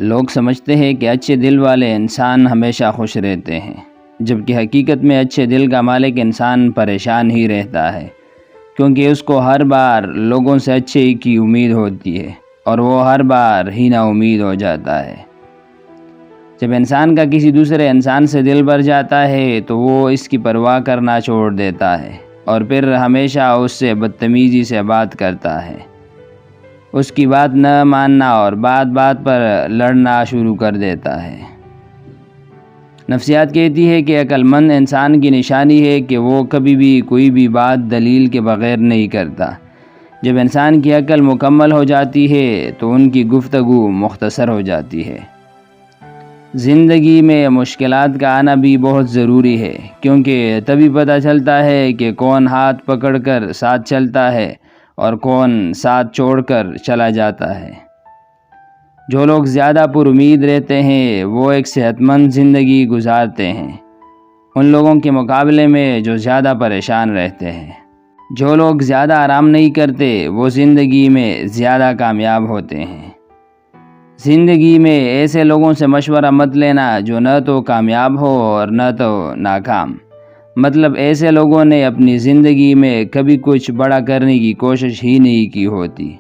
لوگ سمجھتے ہیں کہ اچھے دل والے انسان ہمیشہ خوش رہتے ہیں، جبکہ حقیقت میں اچھے دل کا مالک انسان پریشان ہی رہتا ہے، کیونکہ اس کو ہر بار لوگوں سے اچھے کی امید ہوتی ہے اور وہ ہر بار ہی نا امید ہو جاتا ہے۔ جب انسان کا کسی دوسرے انسان سے دل بھر جاتا ہے تو وہ اس کی پرواہ کرنا چھوڑ دیتا ہے اور پھر ہمیشہ اس سے بدتمیزی سے بات کرتا ہے، اس کی بات نہ ماننا اور بات بات پر لڑنا شروع کر دیتا ہے۔ نفسیات کہتی ہے کہ عقل مند انسان کی نشانی ہے کہ وہ کبھی بھی کوئی بھی بات دلیل کے بغیر نہیں کرتا۔ جب انسان کی عقل مکمل ہو جاتی ہے تو ان کی گفتگو مختصر ہو جاتی ہے۔ زندگی میں مشکلات کا آنا بھی بہت ضروری ہے، کیونکہ تبھی پتہ چلتا ہے کہ کون ہاتھ پکڑ کر ساتھ چلتا ہے اور کون ساتھ چھوڑ کر چلا جاتا ہے۔ جو لوگ زیادہ پر امید رہتے ہیں وہ ایک صحت مند زندگی گزارتے ہیں، ان لوگوں کے مقابلے میں جو زیادہ پریشان رہتے ہیں۔ جو لوگ زیادہ آرام نہیں کرتے وہ زندگی میں زیادہ کامیاب ہوتے ہیں۔ زندگی میں ایسے لوگوں سے مشورہ مت لینا جو نہ تو کامیاب ہو اور نہ تو ناکام، مطلب ایسے لوگوں نے اپنی زندگی میں کبھی کچھ بڑا کرنے کی کوشش ہی نہیں کی ہوتی۔